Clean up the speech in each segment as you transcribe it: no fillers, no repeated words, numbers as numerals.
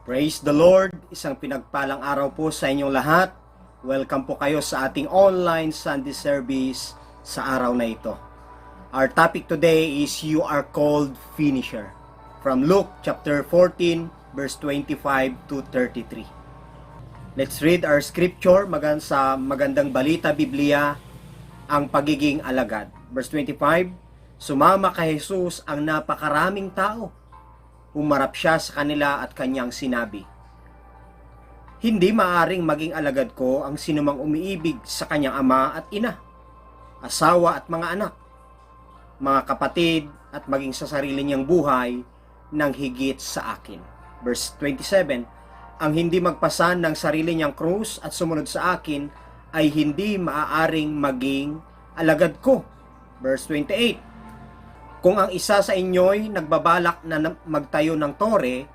Praise the Lord! Isang pinagpalang araw po sa inyong lahat. Welcome po kayo sa ating online Sunday service sa araw na ito. Our topic today is You Are Called Finisher. From Luke chapter 14 verse 25 to 33. Let's read our scripture sa Magandang Balita Biblia, ang pagiging alagad. Verse 25, sumama kay Jesus ang napakaraming tao. Humarap siya sa kanila at kanyang sinabi, hindi maaring maging alagad ko ang sinumang umiibig sa kanyang ama at ina, asawa at mga anak, mga kapatid at maging sa sarili niyang buhay ng higit sa akin. Verse 27, ang hindi magpasan ng sarili niyang krus at sumunod sa akin ay hindi maaaring maging alagad ko. Verse 28, kung ang isa sa inyo'y nagbabalak na magtayo ng tore,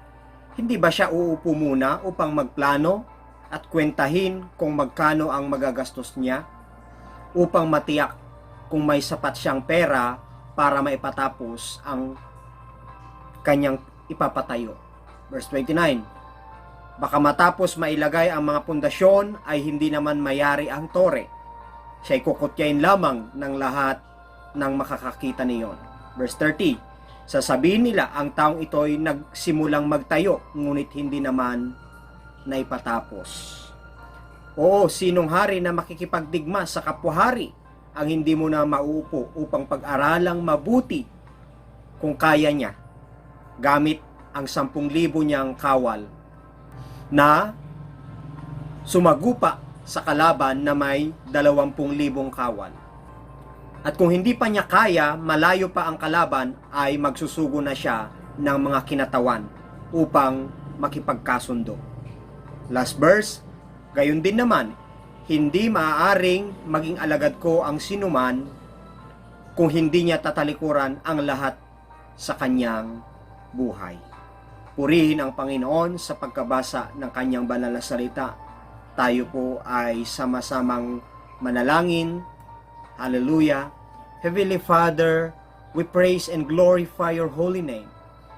hindi ba siya uupo muna upang magplano at kwentahin kung magkano ang magagastos niya upang matiyak kung may sapat siyang pera para maipatapos ang kanyang ipapatayo? Verse 29, baka matapos mailagay ang mga pundasyon ay hindi naman mayari ang tore. Siya'y kukutyain lamang ng lahat ng makakakita niyon. Verse 30, sasabihin nila ang taong ito'y nagsimulang magtayo, ngunit hindi naman naipatapos. Oo, sinong hari na makikipagdigma sa kapwa-hari ang hindi mo na mauupo upang pag-aralang mabuti kung kaya niya, gamit ang 10,000 niyang kawal na sumagupa sa kalaban na may 20,000 kawal. At kung hindi pa niya kaya, malayo pa ang kalaban, ay magsusugo na siya ng mga kinatawan upang makipagkasundo. Last verse, gayon din naman, hindi maaaring maging alagad ko ang sinuman kung hindi niya tatalikuran ang lahat sa kanyang buhay. Purihin ang Panginoon sa pagkabasa ng kanyang banal na salita. Tayo po ay sama-samang manalangin. Hallelujah. Heavenly Father, we praise and glorify your holy name.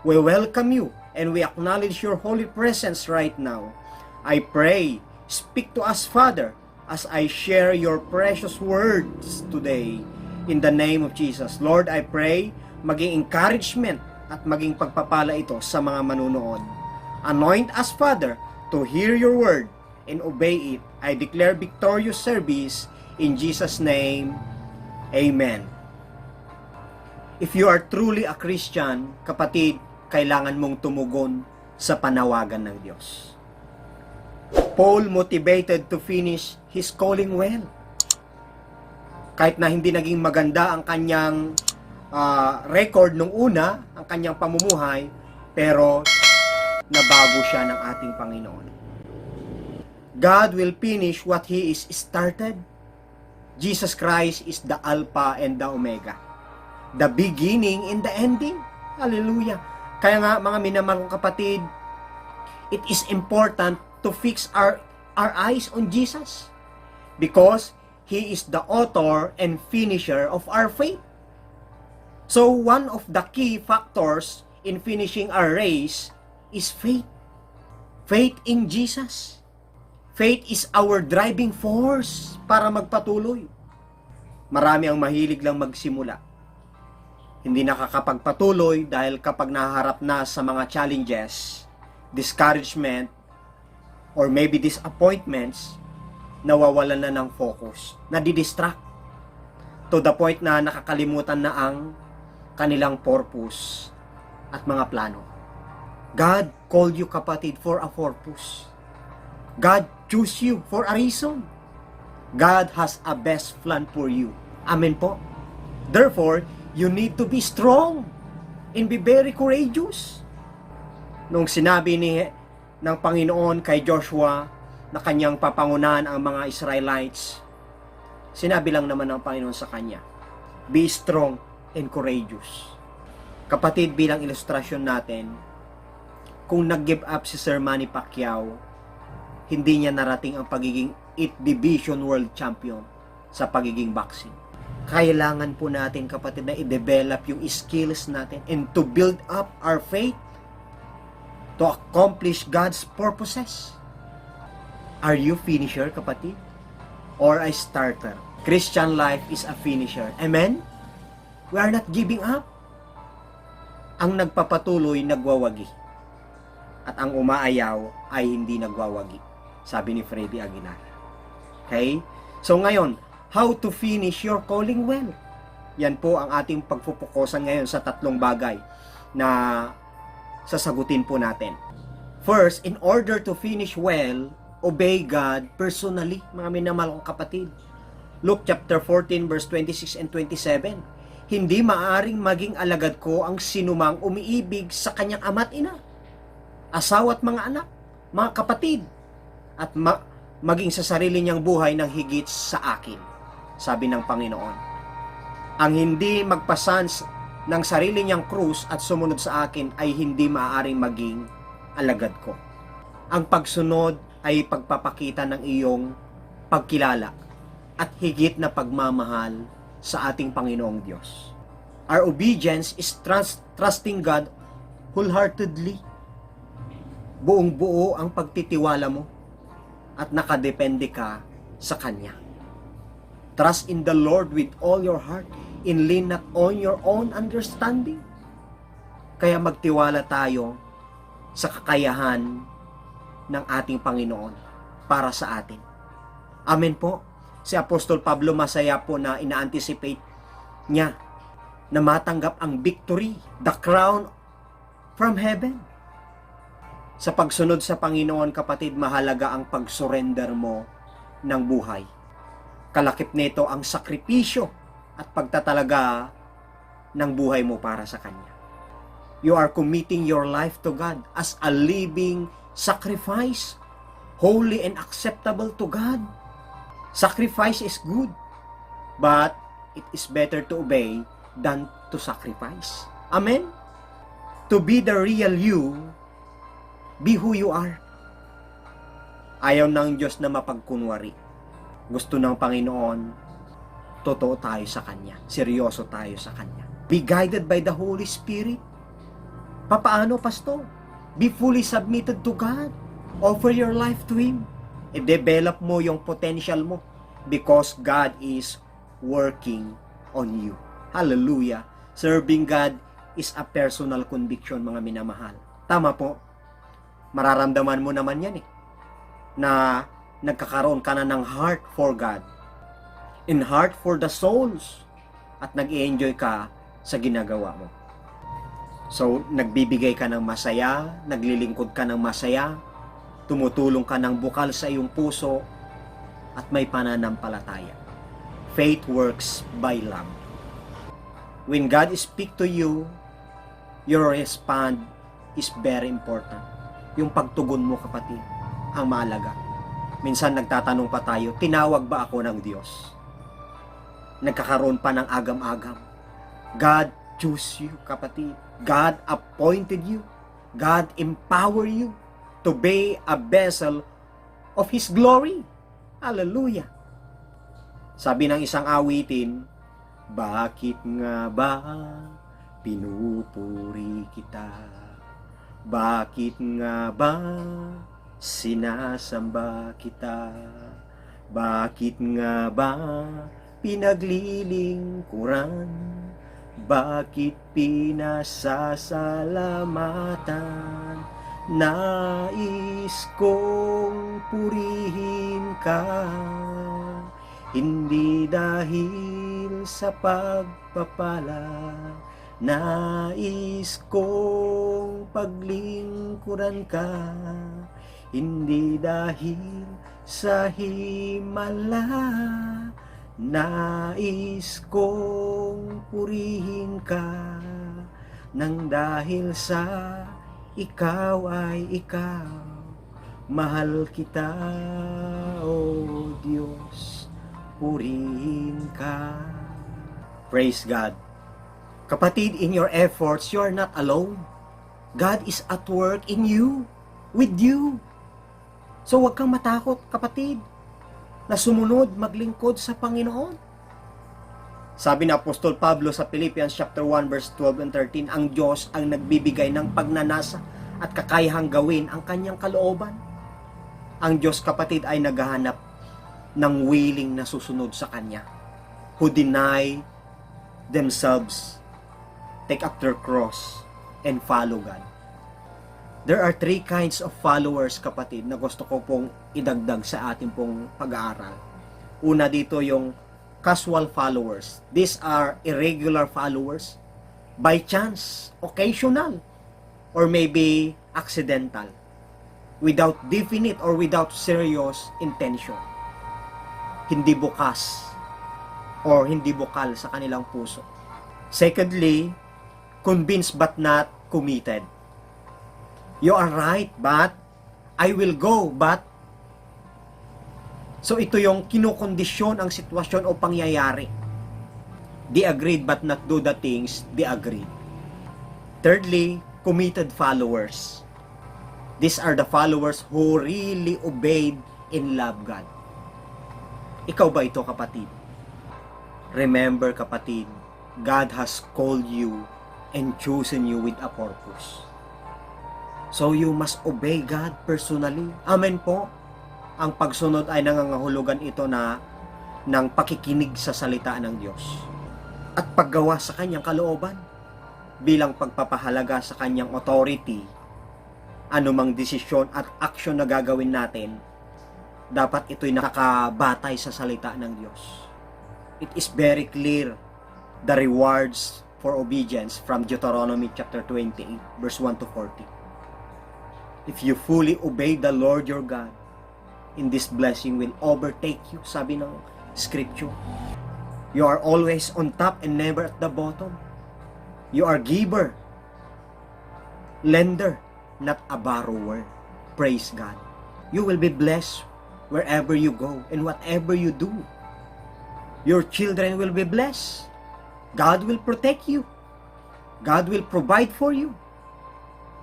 We welcome you and we acknowledge your holy presence right now. I pray, speak to us, Father, as I share your precious words today. In the name of Jesus. Lord, I pray, maging encouragement at maging pagpapala ito sa mga manunood. Anoint us, Father, to hear your word and obey it. I declare victorious service in Jesus' name. Amen. If you are truly a Christian, kapatid, kailangan mong tumugon sa panawagan ng Diyos. Paul motivated to finish his calling well. Kahit na hindi naging maganda ang kanyang record nung una, ang kanyang pamumuhay, pero nabago siya ng ating Panginoon. God will finish what He is started. Jesus Christ is the Alpha and the Omega, the beginning and the ending. Hallelujah. Kaya nga mga minamahal kong kapatid, it is important to fix our eyes on Jesus because He is the author and finisher of our faith. So one of the key factors in finishing our race is faith. Faith in Jesus. Faith is our driving force para magpatuloy. Marami ang mahilig lang magsimula. Hindi nakakapagpatuloy dahil kapag naharap na sa mga challenges, discouragement, or maybe disappointments, nawawalan na ng focus, nadidistract, to the point na nakakalimutan na ang kanilang purpose at mga plano. God called you, kapatid, for a purpose. God chose you for a reason. God has a best plan for you. Amen po. Therefore, you need to be strong and be very courageous. Nung sinabi ng Panginoon kay Joshua na kanyang papangunahan ang mga Israelites, sinabi lang naman ng Panginoon sa kanya, be strong and courageous. Kapatid, bilang ilustrasyon natin, kung nag-give up si Sir Manny Pacquiao, hindi niya narating ang pagiging 8th Division World Champion sa pagiging boxing. Kailangan po natin, kapatid, na i-develop yung skills natin and to build up our faith, to to accomplish God's purposes. Are you finisher, kapatid? Or a starter? Christian life is a finisher. Amen? We are not giving up. Ang nagpapatuloy, nagwawagi. At ang umaayaw ay hindi nagwawagi. Sabi ni Freddy Aguilar. Okay? So ngayon, how to finish your calling well? Yan po ang ating pagpupukosan ngayon sa tatlong bagay na sasagutin po natin. First, in order to finish well, obey God personally, mga minamahal kong kapatid. Luke chapter 14 verse 26 and 27. Hindi maaring maging alagad ko ang sinumang umiibig sa kanyang ama't ina, asawa at mga anak, mga kapatid, at maging sa sarili niyang buhay ng higit sa akin, sabi ng Panginoon. Ang hindi magpasan ng sarili niyang krus at sumunod sa akin ay hindi maaaring maging alagad ko. Ang pagsunod ay pagpapakita ng iyong pagkilala at higit na pagmamahal sa ating Panginoong Diyos. Our obedience is trusting God wholeheartedly. Buong-buo ang pagtitiwala mo at nakadepende ka sa Kanya. Trust in the Lord with all your heart and lean not on your own understanding. Kaya magtiwala tayo sa kakayahan ng ating Panginoon para sa atin. Amen po. Si Apostol Pablo masaya po na ina-anticipate niya na matanggap ang victory, the crown from heaven. Sa pagsunod sa Panginoon, kapatid, mahalaga ang pag-surrender mo ng buhay. Kalakip nito ang sakripisyo at pagtatalaga ng buhay mo para sa Kanya. You are committing your life to God as a living sacrifice, holy and acceptable to God. Sacrifice is good, but it is better to obey than to sacrifice. Amen? To be the real you, be who you are. Ayaw ng Diyos na mapagkunwari. Gusto ng Panginoon, totoo tayo sa Kanya. Seryoso tayo sa Kanya. Be guided by the Holy Spirit. Papaano, Pastor? Be fully submitted to God. Offer your life to Him. I-develop mo yung potential mo because God is working on you. Hallelujah. Serving God is a personal conviction, mga minamahal. Tama po. Mararamdaman mo naman yan na nagkakaroon ka na ng heart for God. In heart for the souls. At nag-i-enjoy ka sa ginagawa mo. So, nagbibigay ka ng masaya, naglilingkod ka ng masaya, tumutulong ka ng bukal sa iyong puso, at may pananampalataya. Faith works by love. When God speaks to you, your response is very important. Yung pagtugon mo, kapatid, ang mahalaga. Minsan nagtatanong pa tayo, tinawag ba ako ng Diyos? Nagkakaroon pa ng agam-agam. God chose you, kapatid. God appointed you. God empower you to be a vessel of His glory. Hallelujah. Sabi ng isang awitin, bakit nga ba pinupuri kita? Bakit nga ba sinasamba kita? Bakit nga ba pinaglilingkuran? Bakit pinasasalamatan? Nais kong purihin ka, hindi dahil sa pagpapala. Nais kong paglingkuran ka, hindi dahil sa himala. Nais kong purihin ka, nang dahil sa ikaw ay ikaw, mahal kita, O Diyos, purihin ka. Praise God. Kapatid, in your efforts, you are not alone. God is at work in you, with you. So huwag kang matakot, kapatid, na sumunod, maglingkod sa Panginoon. Sabi ni Apostol Pablo sa Philippians chapter 1 verse 12 and 13, ang Diyos ang nagbibigay ng pagnanasa at kakayahang gawin ang kanyang kalooban. Ang Diyos, kapatid, ay naghahanap ng willing na susunod sa Kanya, who deny themselves, take up their cross, and follow God. There are three kinds of followers, kapatid, na gusto ko pong idagdag sa ating pong pag-aaral. Una dito yung casual followers. These are irregular followers, by chance, occasional, or maybe accidental, without definite or without serious intention. Hindi bukas or hindi bukal sa kanilang puso. Secondly, convinced but not committed. You are right, but I will go, but so ito yung kinukondisyon ang sitwasyon o pangyayari. They agreed but not do the things they agreed. Thirdly, committed followers. These are the followers who really obeyed and love God. Ikaw ba ito, kapatid? Remember, kapatid, God has called you and chosen you with a purpose. So you must obey God personally. Amen po. Ang pagsunod ay nangangahulugan ito na ng pakikinig sa salita ng Diyos at paggawa sa kanyang kalooban bilang pagpapahalaga sa kanyang authority. Anumang desisyon at aksyon na gagawin natin, dapat ito'y nakakabatay sa salita ng Diyos. It is very clear the rewards for obedience from Deuteronomy chapter 28 verse 1 to 40. If you fully obey the Lord your God, in this blessing will overtake you, sabi ng scripture. You are always on top and never at the bottom. You are giver, lender, not a borrower. Praise God. You will be blessed wherever you go and whatever you do. Your children will be blessed. God will protect you. God will provide for you.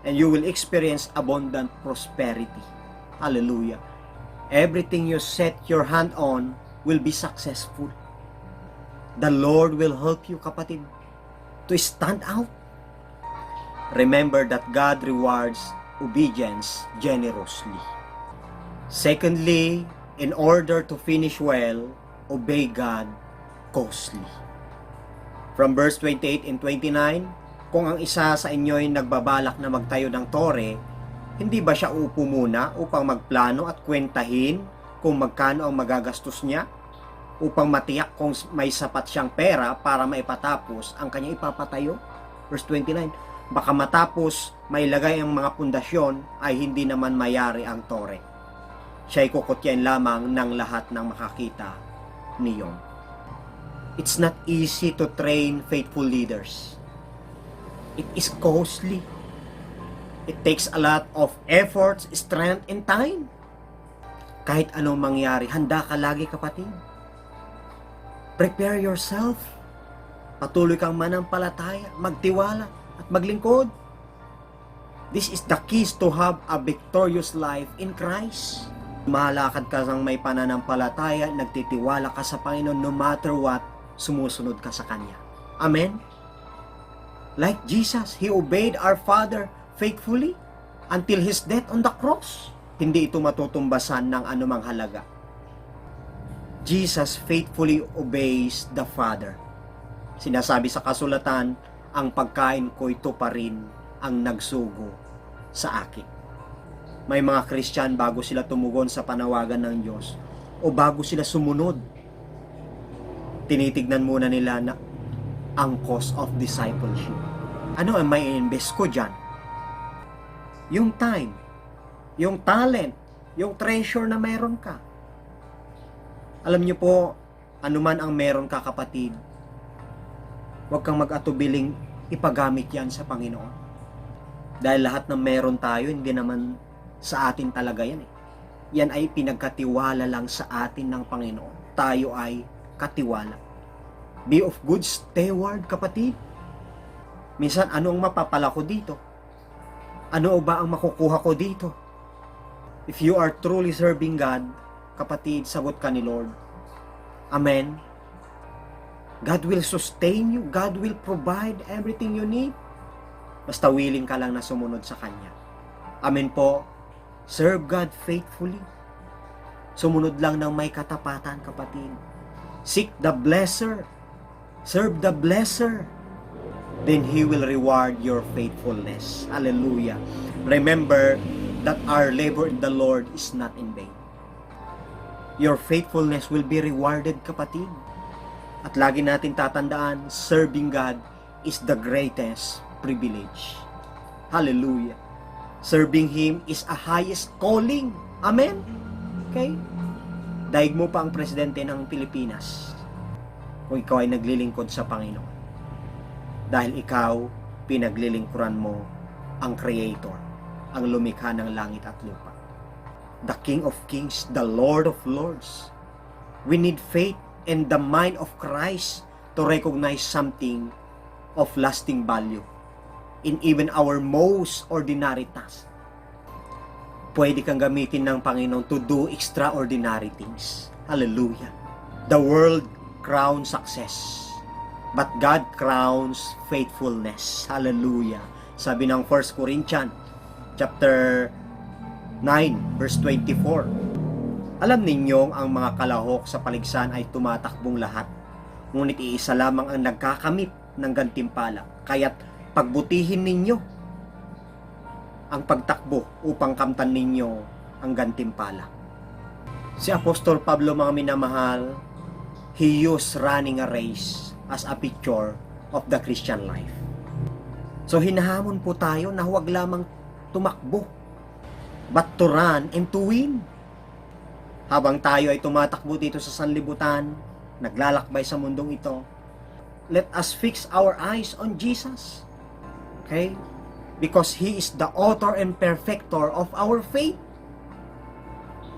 And you will experience abundant prosperity. Hallelujah. Everything you set your hand on will be successful. The Lord will help you, kapatid, to stand out. Remember that God rewards obedience generously. Secondly, in order to finish well, obey God costly. From verse 28 and 29, kung ang isa sa inyo ay nagbabalak na magtayo ng tore, hindi ba siya uupo muna upang magplano at kwentahin kung magkano ang magagastos niya upang matiyak kung may sapat siyang pera para maipatapos ang kanyang ipapatayo? Verse 29, baka matapos mailagay ang mga pundasyon ay hindi naman mayari ang tore. Siya'y kukutyain lamang ng lahat ng makakita niyon. It's not easy to train faithful leaders. It is costly. It takes a lot of effort, strength, and time. Kahit anong mangyari, handa ka lagi, kapatid. Prepare yourself. Patuloy kang manampalataya, magtiwala, at maglingkod. This is the keys to have a victorious life in Christ. Malakad ka sang may pananampalataya, nagtitiwala ka sa Panginoon no matter what, sumusunod ka sa Kanya. Amen? Like Jesus, He obeyed our Father faithfully until His death on the cross. Hindi ito matutumbasan ng anumang halaga. Jesus faithfully obeys the Father. Sinasabi sa kasulatan, ang pagkain ko ito pa rin ang nagsugo sa akin. May mga Christian bago sila tumugon sa panawagan ng Diyos o bago sila sumunod, tinitignan muna nila na ang cost of discipleship. Ano ang may invest ko dyan? Yung time, yung talent, yung treasure na meron ka. Alam niyo po, anuman ang meron ka, kapatid, huwag kang mag-atubiling ipagamit yan sa Panginoon. Dahil lahat ng meron tayo, hindi naman sa atin talaga yan eh. Yan ay pinagkatiwala lang sa atin ng Panginoon. Tayo ay katiwala. Be of good steward, kapatid. Minsan, ano ang mapapala ko dito? Ano ba ang makukuha ko dito? If you are truly serving God, kapatid, sagot ka ni Lord. Amen. God will sustain you. God will provide everything you need. Basta willing ka lang na sumunod sa Kanya. Amen po. Serve God faithfully. Sumunod lang ng may katapatan, kapatid. Seek the blesser. Serve the blesser. Then He will reward your faithfulness. Hallelujah. Remember that our labor in the Lord is not in vain. Your faithfulness will be rewarded, kapatid. At lagi natin tatandaan, serving God is the greatest privilege. Hallelujah. Serving Him is a highest calling. Amen? Okay? Daig mo pa ang presidente ng Pilipinas kung ikaw ay naglilingkod sa Panginoon. Dahil ikaw, pinaglilingkuran mo ang Creator, ang lumikha ng langit at lupa. The King of Kings, the Lord of Lords. We need faith and the mind of Christ to recognize something of lasting value in even our most ordinary task. Pwede kang gamitin ng Panginoon to do extraordinary things. Hallelujah. The world crowns success, but God crowns faithfulness. Hallelujah. Sabi ng 1 Corinthians chapter 9 verse 24. Alam ninyong ang mga kalahok sa paligsahan ay tumatakbong lahat, ngunit iisa lamang ang nagkakamit ng gantimpala. Kaya't pagbutihin ninyo ang pagtakbo upang kamtan ninyo ang gantimpala. Si Apostol Pablo, mga minamahal, he used running a race as a picture of the Christian life. So hinahamon po tayo na huwag lamang tumakbo, but to run and to win. Habang tayo ay tumatakbo dito sa sanlibutan, naglalakbay sa mundong ito, let us fix our eyes on Jesus. Okay? Because He is the author and perfecter of our faith.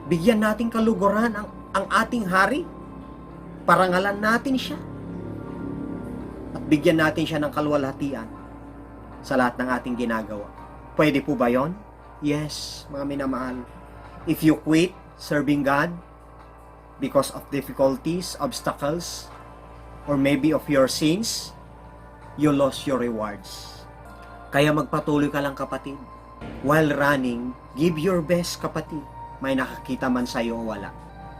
Bigyan natin kaluguran ang ating hari. Parangalan natin siya. At bigyan natin siya ng kaluwalhatian sa lahat ng ating ginagawa. Pwede po ba yon? Yes, mga minamahal. If you quit serving God because of difficulties, obstacles, or maybe of your sins, you lost your rewards. Kaya magpatuloy ka lang, kapatid. While running, give your best, kapatid. May nakakita man sa'yo o wala.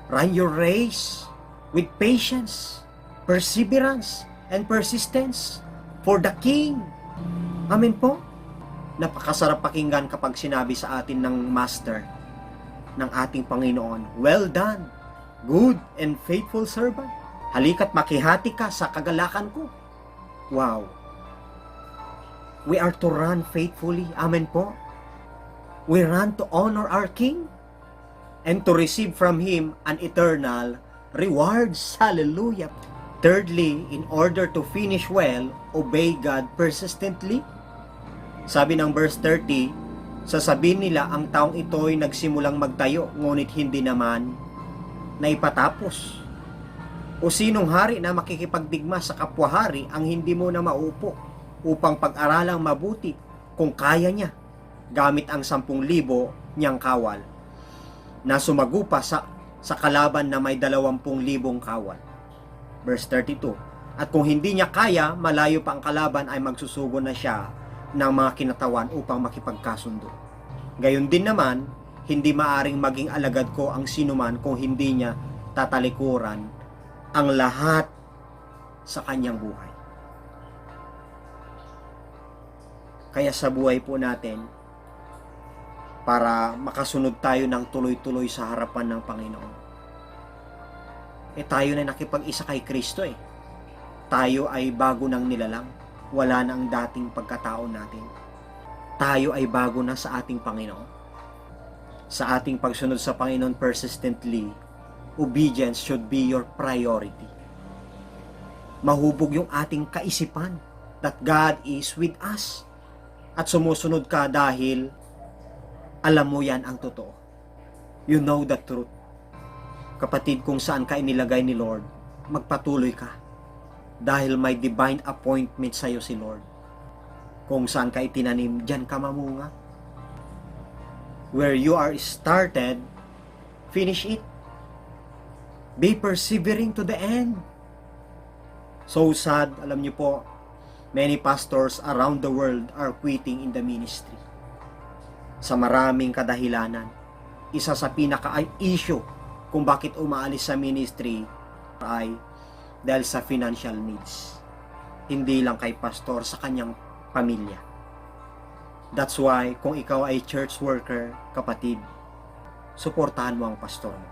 Run your race with patience, perseverance, and persistence for the King. Amen po? Napakasarap pakinggan kapag sinabi sa atin ng Master, ng ating Panginoon, well done, good and faithful servant. Halika't makihati ka sa kagalakan ko. Wow! We are to run faithfully. Amen po. We run to honor our King and to receive from Him an eternal rewards. Hallelujah. Thirdly, in order to finish well, obey God persistently. Sabi ng verse 30, sasabihin nila ang taong ito ay nagsimulang magtayo, ngunit hindi naman naipatapos. O sinong hari na makikipagdigma sa kapwa-hari ang hindi mo na maupo upang pag-aralang mabuti kung kaya niya gamit ang 10,000 niyang kawal na sumagupa sa kalaban na may 20,000 kawal. Verse 32. At kung hindi niya kaya, malayo pa ang kalaban, ay magsusugo na siya ng mga kinatawan upang makipagkasundo. Gayon din naman, hindi maaring maging alagad ko ang sinuman kung hindi niya tatalikuran ang lahat sa kanyang buhay. Kaya sa buhay po natin, para makasunod tayo ng tuloy-tuloy sa harapan ng Panginoon, tayo na nakipag-isa kay Kristo eh. Tayo ay bago ng nilalang. Wala na ang dating pagkatao natin. Tayo ay bago na sa ating Panginoon. Sa ating pagsunod sa Panginoon persistently, obedience should be your priority. Mahubog yung ating kaisipan that God is with us. At sumusunod ka dahil alam mo yan ang totoo. You know the truth. Kapatid, kung saan ka inilagay ni Lord, magpatuloy ka. Dahil may divine appointment sa'yo si Lord. Kung saan ka itinanim, dyan ka mamunga. Where you are started, finish it. Be persevering to the end. So sad, alam niyo po, many pastors around the world are quitting in the ministry. sa maraming kadahilanan. Isa sa pinaka-issue kung bakit umaalis sa ministry ay dahil sa financial needs. Hindi lang kay pastor, sa kanyang pamilya. That's why, kung ikaw ay church worker, kapatid, suportahan mo ang pastor mo.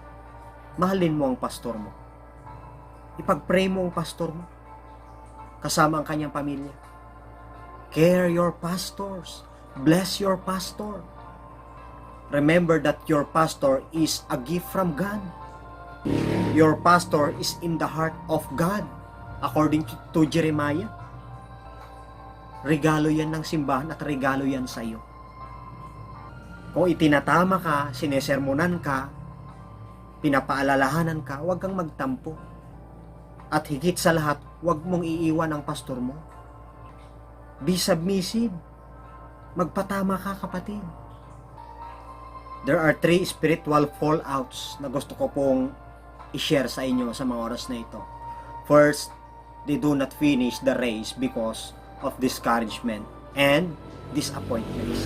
Mahalin mo ang pastor mo. Ipag-pray mo ang pastor mo. Kasama ang kanyang pamilya. Care your pastors. Bless your pastor. Remember that your pastor is a gift from God. Your pastor is in the heart of God. According to Jeremiah. Regalo yan ng simbahan at regalo yan sa iyo. Kung itinatama ka, sinesermonan ka, pinapaalalahanan ka, huwag kang magtampo. At higit sa lahat, huwag mong iiwan ang pastor mo. Be submissive. Magpatama ka, kapatid. There are 3 spiritual fallouts na gusto ko pong i-share sa inyo sa mga oras na ito. First, they do not finish the race because of discouragement and disappointments.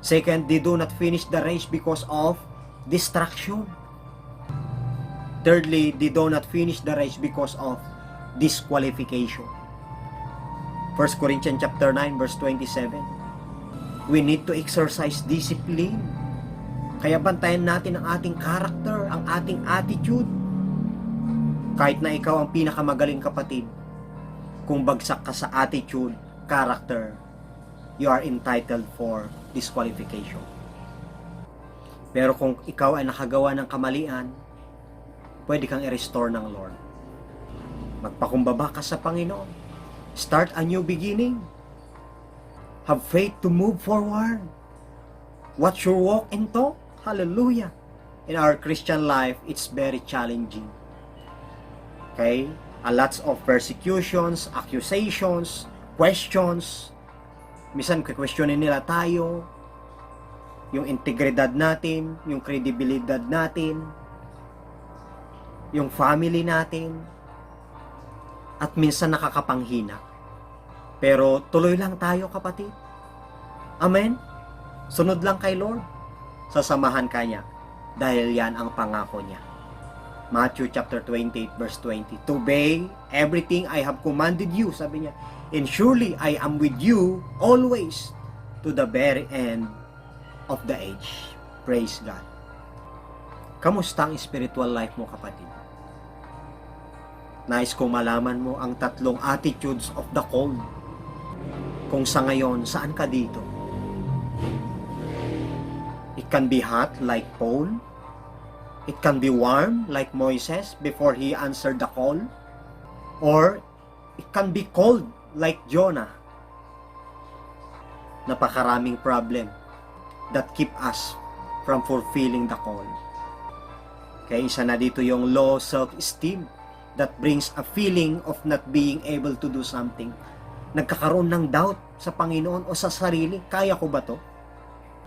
Second, they do not finish the race because of distraction. Thirdly, they do not finish the race because of disqualification. 1 Corinthians chapter 9 verse 27. We need to exercise discipline. Kaya bantayan natin ang ating character, ang ating attitude. Kahit na ikaw ang pinakamagaling kapatid, kung bagsak ka sa attitude, character, you are entitled for disqualification. Pero kung ikaw ay nakagawa ng kamalian, pwede kang i-restore ng Lord. Magpakumbaba ka sa Panginoon. Start a new beginning. Have faith to move forward. Watch your walk and talk. Hallelujah. In our Christian life, it's very challenging. Okay? A lots of persecutions, accusations, questions. Minsan, questionin nila tayo, yung integridad natin, yung kredibilidad natin, yung family natin, at minsan nakakapanghina. Pero tuloy lang tayo, kapatid. Amen? Sunod lang kay Lord. Sasamahan ka niya dahil yan ang pangako niya. Matthew chapter 28 verse 20. To obey everything I have commanded you, sabi niya. And surely I am with you always to the very end of the age. Praise God. Kamusta ang spiritual life mo, kapatid? Nais kong malaman mo ang 3 attitudes of the called. Kung sa ngayon, saan ka dito? It can be hot like Paul. It can be warm like Moses before he answered the call. Or it can be cold like Jonah. Napakaraming problem that keep us from fulfilling the call. Kaya isa na dito yung low self-esteem that brings a feeling of not being able to do something. Nagkakaroon ng doubt sa Panginoon o sa sarili. Kaya ko ba to?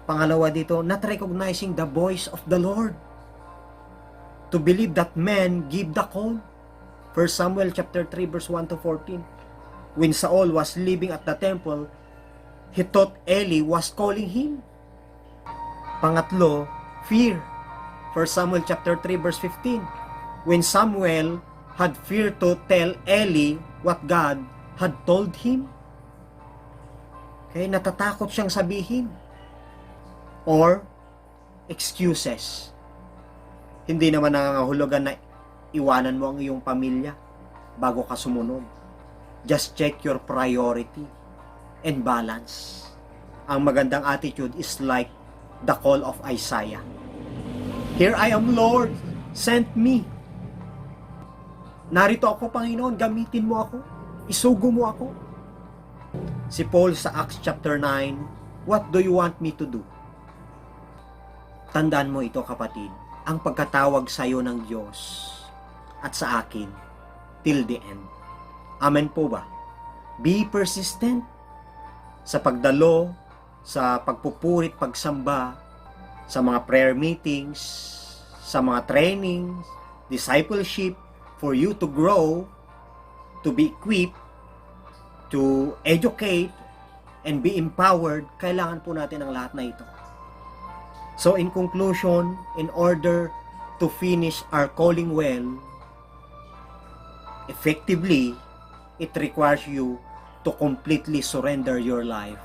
Pangalawa dito, not recognizing the voice of the Lord. To believe that men give the call. 1 Samuel chapter 3 verse 1 to 14. When Saul was living at the temple, he thought Eli was calling him. Pangatlo, fear. 1 Samuel chapter 3 verse 15. When Samuel had fear to tell Eli what God had told him. Kaya natatakot siyang sabihin. Or excuses. Hindi naman nangangahulugan na iwanan mo ang iyong pamilya bago ka sumunod. Just check your priority and balance. Ang magandang attitude is like the call of Isaiah. Here I am, Lord, send me. Narito ako, Panginoon, gamitin mo ako. Isugo mo ako. Si Paul sa Acts chapter 9, what do you want me to do? Tandaan mo ito, kapatid. Ang pagkatawag sa iyo ng Diyos at sa akin till the end. Amen po ba? Be persistent sa pagdalo, sa pagpupurit, pagsamba, sa mga prayer meetings, sa mga trainings, discipleship, for you to grow, to be equipped, to educate, and be empowered, kailangan po natin ang lahat na ito. So in conclusion, in order to finish our calling well, effectively, it requires you to completely surrender your life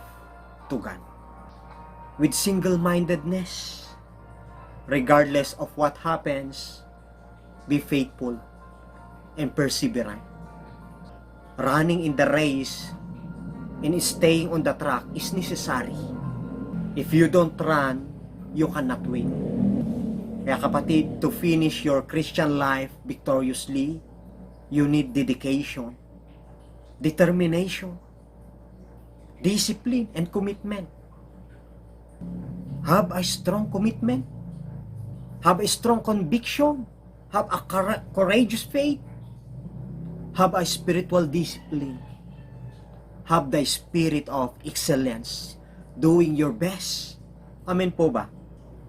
to God. With single-mindedness, regardless of what happens, be faithful and perseverant. Running in the race and staying on the track is necessary. If you don't run, you cannot win. Kaya kapatid, to finish your Christian life victoriously, you need dedication, determination, discipline, and commitment. Have a strong commitment. Have a strong conviction. Have a courageous faith. Have a spiritual discipline. Have the spirit of excellence. Doing your best. Amen po ba?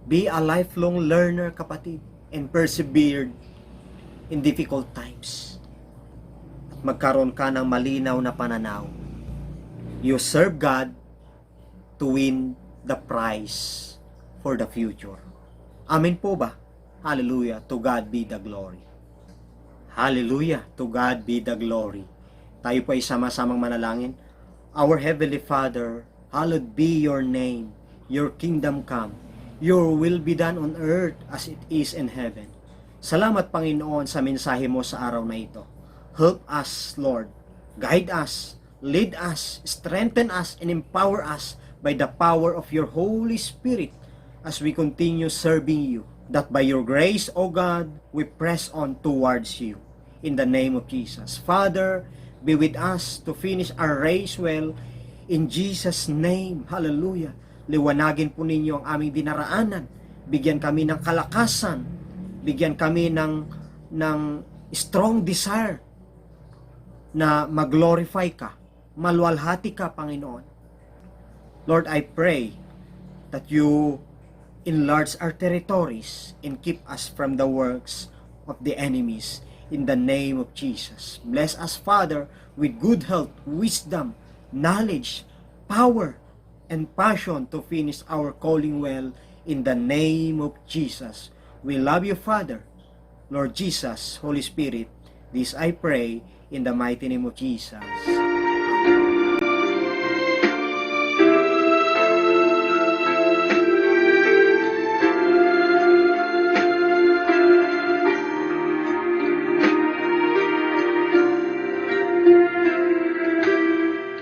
Be a lifelong learner, kapatid, and persevered in difficult times. At magkaroon ka ng malinaw na pananaw. You serve God to win the prize for the future. Amen po ba? Hallelujah. To God be the glory. Hallelujah. To God be the glory. Tayo po ay sama-samang manalangin. Our Heavenly Father, hallowed be your name. Your kingdom come. Your will be done on earth as it is in heaven. Salamat, Panginoon, sa mensahe mo sa araw na ito. Help us, Lord. Guide us. Lead us. Strengthen us and empower us by the power of your Holy Spirit as we continue serving you. That by your grace, O God, we press on towards you. In the name of Jesus. Father, be with us to finish our race well. In Jesus' name. Hallelujah. Liwanagin po ninyo ang aming dinaraanan. Bigyan kami ng kalakasan. Bigyan kami ng strong desire na mag-glorify ka. Maluwalhati ka, Panginoon. Lord, I pray that you enlarge our territories and keep us from the works of the enemies. In the name of Jesus. Bless us, Father, with good health, wisdom, knowledge, power, and passion to finish our calling well in the name of Jesus. We love you, Father, Lord Jesus, Holy Spirit. This I pray in the mighty name of Jesus.